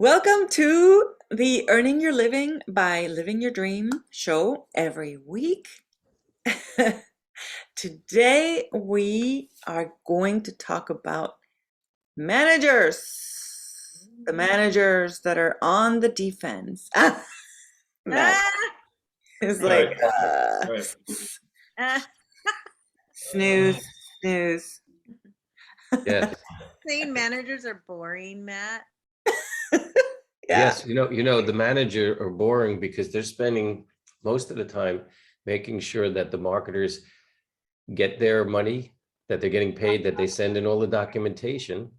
Welcome to the Earning Your Living by Living Your Dream show every week. Today we are going to talk about managers, the managers that are on the defense. Matt is like, Right, right. snooze, snooze. Yes, Saying managers are boring, Matt. Yeah, yes. The manager are boring because they're spending most of the time making sure that the marketers get their money, that they're getting paid, that they send in all the documentation.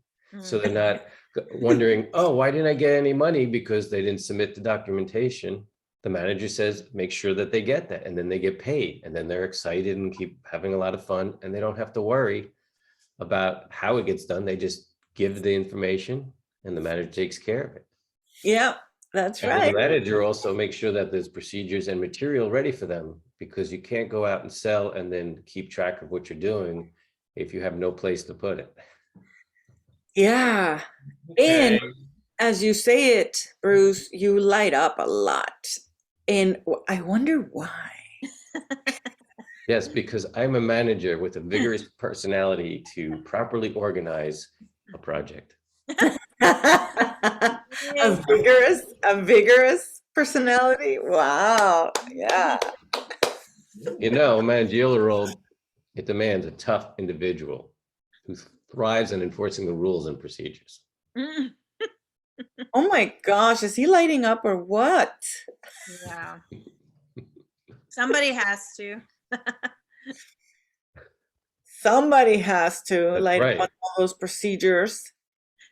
So they're not wondering, oh, why didn't I get any money? Because they didn't submit the documentation. The manager says, make sure that they get that, and then they get paid, and then they're excited and keep having a lot of fun, and they don't have to worry about how it gets done. They just give the information and the manager takes care of it. yeah, that's And the right. manager also makes sure that there's procedures and material ready for them, because you can't go out and sell and then keep track of what you're doing if you have no place to put it. Yeah. And Okay. as you say it, Bruce, you light up a lot. And I wonder why. Yes, because I'm a manager with a vigorous personality to properly organize a project. A vigorous personality. Wow. Yeah. A managerial role, it demands a tough individual who thrives on enforcing the rules and procedures. Oh my gosh, is he lighting up or what? Yeah. Somebody has to. Somebody has to That's light right. up on all those procedures.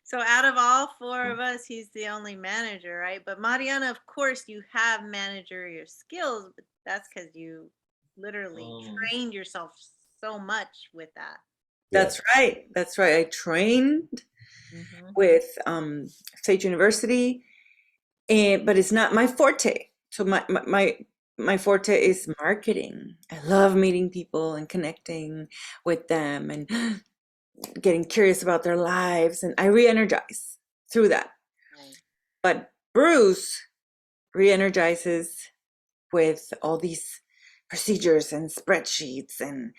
So out of all four of us, he's the only manager, right? But Mariana, of course, you have managerial skills, but that's because you literally trained yourself so much with that. That's right. That's right. I trained with State University, but it's not my forte. So my forte is marketing. I love meeting people and connecting with them and getting curious about their lives, and I re-energize through that. Right. But Bruce re-energizes with all these procedures and spreadsheets and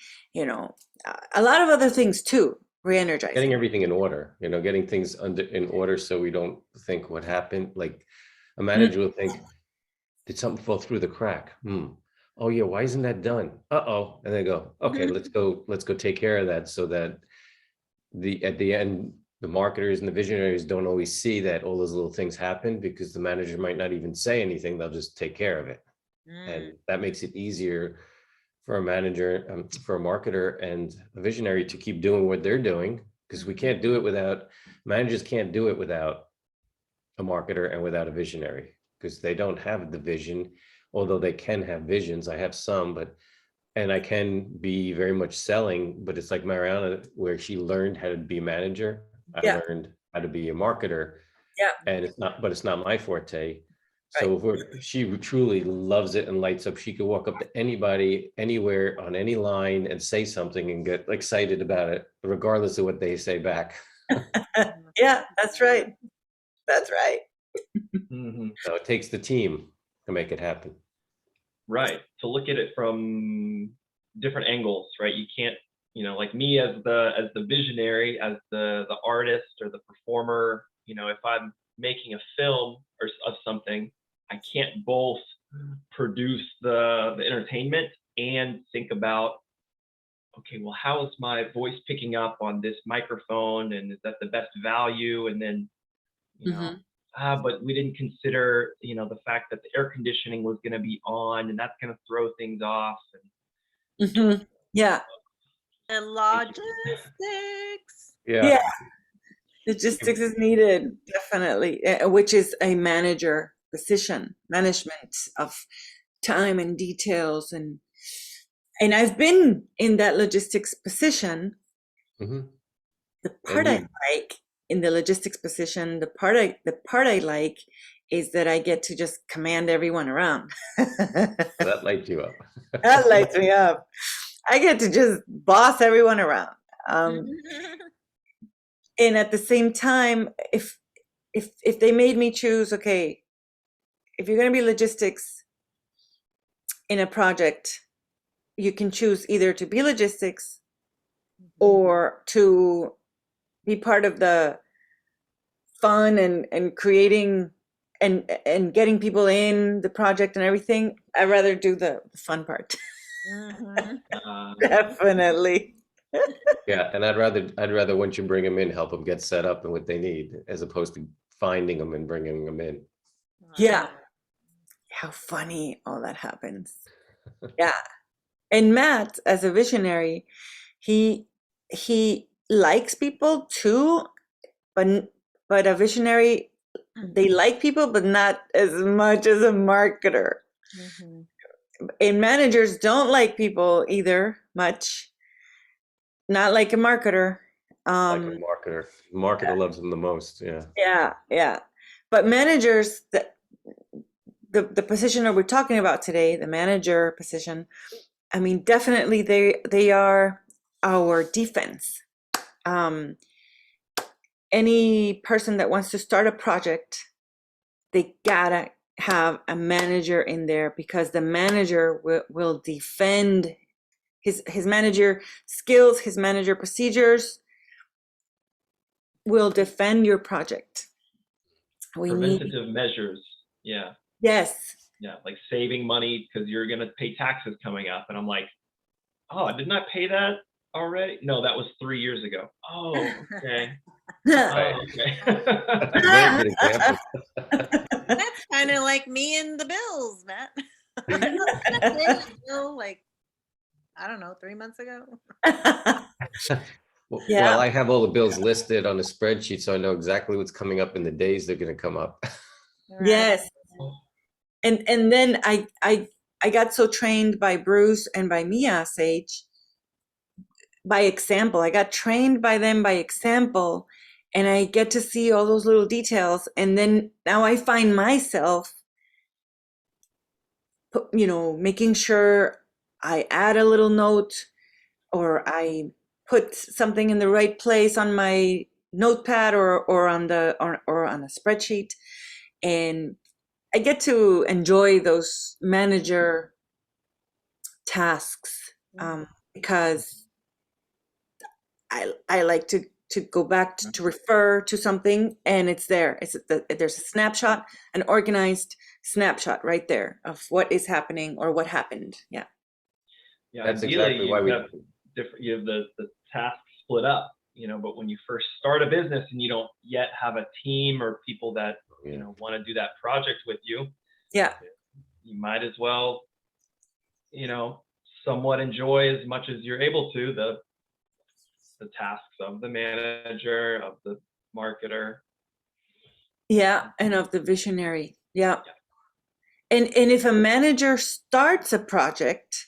a lot of other things too. Re-energizing. Getting everything in order, getting things in order so we don't think what happened. Like a manager will think, did something fall through the crack? Oh yeah, why isn't that done? Uh-oh. And they go, okay, let's go take care of that, so that at the end, the marketers and the visionaries don't always see that all those little things happen, because the manager might not even say anything. They'll just take care of it. And that makes it easier for a manager, for a marketer and a visionary to keep doing what they're doing, because managers can't do it without a marketer and without a visionary, because they don't have the vision, although they can have visions. I have some, and I can be very much selling, but it's like Mariana, where she learned how to be a manager. I learned how to be a marketer. Yeah. And it's not my forte. So she truly loves it and lights up. She could walk up to anybody, anywhere, on any line and say something and get excited about it, regardless of what they say back. Yeah, that's right. That's right. So it takes the team to make it happen. Right. To look at it from different angles, right? You can't, like me as the visionary, as the artist or the performer, if I'm making a film or of something, I can't both produce the entertainment and think about, okay, well, how is my voice picking up on this microphone, and is that the best value? And then, but we didn't consider, the fact that the air conditioning was going to be on, and that's going to throw things off. Yeah. And logistics. Yeah. Logistics is needed, definitely, which is a manager position, management of time and details, and I've been in that logistics position. The part I like in the logistics position, the part I like is that I get to just command everyone around. That lights you up. That lights me up. I get to just boss everyone around. And at the same time, if if they made me choose, okay, if you're going to be logistics in a project, you can choose either to be logistics or to be part of the fun and creating and getting people in the project and everything. I'd rather do the fun part. Definitely. Yeah, and I'd rather once you bring them in, help them get set up and what they need, as opposed to finding them and bringing them in. Yeah. How funny all that happens. Yeah. And Matt, as a visionary, he likes people too, but a visionary, they like people, but not as much as a marketer. And managers don't like people either much. Not like a marketer. Like a marketer loves them the most. Yeah. Yeah. But managers, the position that we're talking about today, the manager position, I mean, definitely they are our defense. Any person that wants to start a project, they gotta have a manager in there, because the manager will defend his manager skills, his manager procedures will defend your project. Preventative measures. Yeah. Yes. Yeah, like saving money because you're going to pay taxes coming up. And I'm like, oh, I did not pay that already? No, that was 3 years ago. Oh, okay. Right. Okay. That's a very good example. That's kind of like me and the bills, Matt. Like, I don't know, 3 months ago. Well, I have all the bills listed on a spreadsheet, so I know exactly what's coming up in the days they're going to come up. Right. Yes. And then I got so trained by Bruce and by Mia Sage by example. I got trained by them by example, and I get to see all those little details. And then now I find myself, making sure I add a little note, or I put something in the right place on my notepad or on a spreadsheet, and I get to enjoy those manager tasks, because I like to go back to refer to something, and it's there. There's a snapshot, an organized snapshot right there of what is happening or what happened. Yeah. Yeah, That's ideally, exactly why we have different. You have the tasks split up, but when you first start a business and you don't yet have a team or people that want to do that project with you, Yeah. you might as well, somewhat enjoy as much as you're able to the tasks of the manager, of the marketer. Yeah, and of the visionary. Yeah. And if a manager starts a project,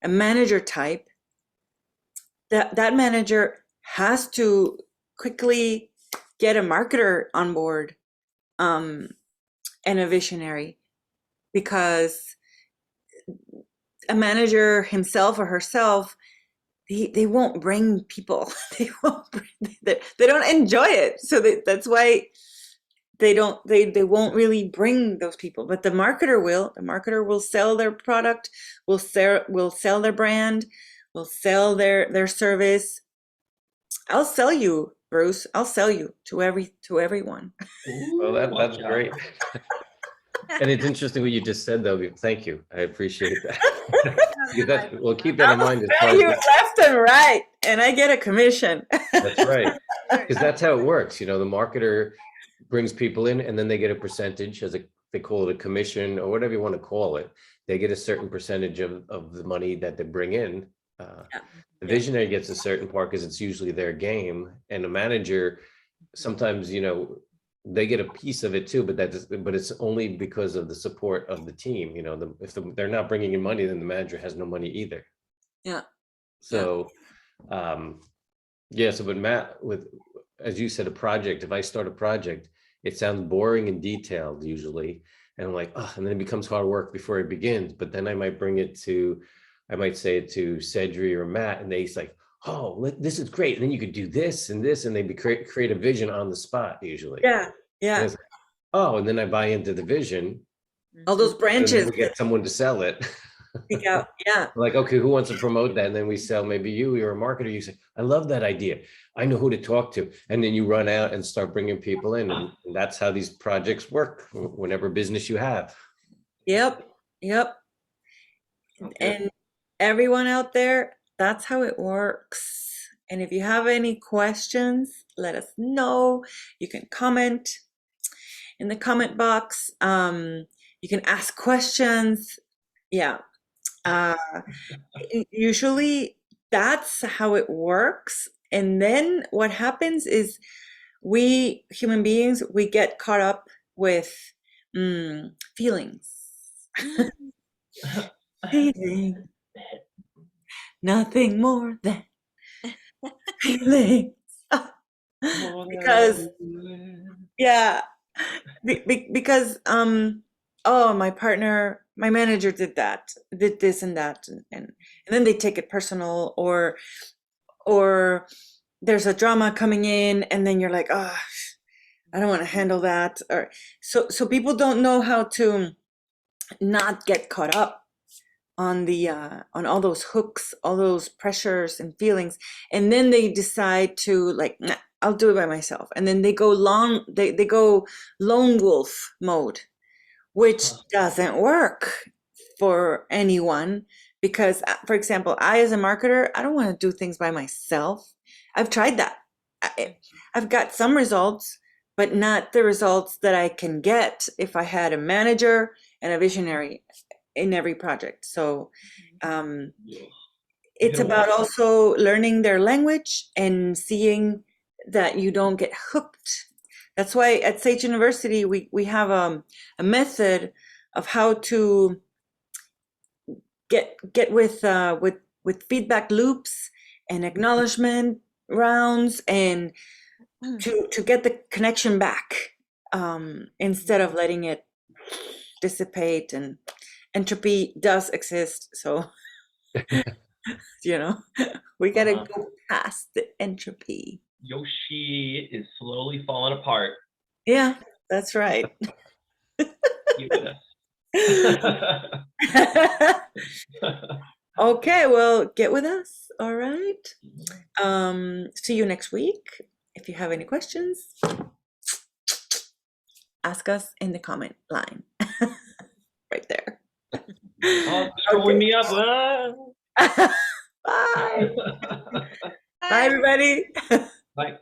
a manager type, that manager has to quickly get a marketer on board, and a visionary, because a manager himself or herself, they won't bring people. They don't enjoy it. So that's why they won't really bring those people. But the marketer will. The marketer will sell their product, will sell their brand, will sell their service. I'll sell you, Bruce. I'll sell you to everyone. Well, that's great. And it's interesting what you just said, though. Thank you. I appreciate that. We'll keep that in mind. I'll sell you left and right, and I get a commission. That's right. Because that's how it works. The marketer brings people in, and then they get a percentage, they call it a commission or whatever you want to call it. They get a certain percentage of the money that they bring in. The visionary gets a certain part because it's usually their game, and the manager sometimes, they get a piece of it too, but it's only because of the support of the team. If they're not bringing in money, then the manager has no money either. Yeah. So, so but Matt, as you said, a project, if I start a project, it sounds boring and detailed usually. And I'm like, and then it becomes hard work before it begins. But then I might say it to Cedric or Matt, and they's like, oh, this is great. And then you could do this and this, and they create a vision on the spot usually. Yeah. Yeah. it's like, oh, and then I buy into the vision. All those And branches then we get someone to sell it. speak out. Yeah. Like, okay, who wants to promote that? And then we sell, maybe you're a marketer. You say, I love that idea. I know who to talk to. And then you run out and start bringing people in. And that's how these projects work, whenever business you have. Yep. Yep. Okay. And everyone out there, that's how it works. And if you have any questions, let us know. You can comment in the comment box. You can ask questions. Yeah. Usually that's how it works. And then what happens is we human beings, we get caught up with feelings. Feelings. Nothing more than feelings. Because yeah, because oh, my partner, my manager did this and that, and then they take it personal, or there's a drama coming in, and then you're like, oh, I don't want to handle that, or so people don't know how to not get caught up on the on all those hooks, all those pressures and feelings, and then they decide to like, nah, I'll do it by myself, and then they go they go lone wolf mode, which doesn't work for anyone, because for example, I as a marketer, I don't want to do things by myself. I've tried that. I've got some results, but not the results that I can get if I had a manager and a visionary in every project. So it's about also learning their language and seeing that you don't get hooked. That's why at Sage University we have a method of how to get with feedback loops and acknowledgement rounds, and to get the connection back, instead of letting it dissipate. And entropy does exist, so we gotta go past the entropy. Yoshi is slowly falling apart. Yeah, that's right. Okay, well, get with us. All right. See you next week. If you have any questions, ask us in the comment line. Right there. Oh, scrolling me up. Bye. Bye, everybody. Bye.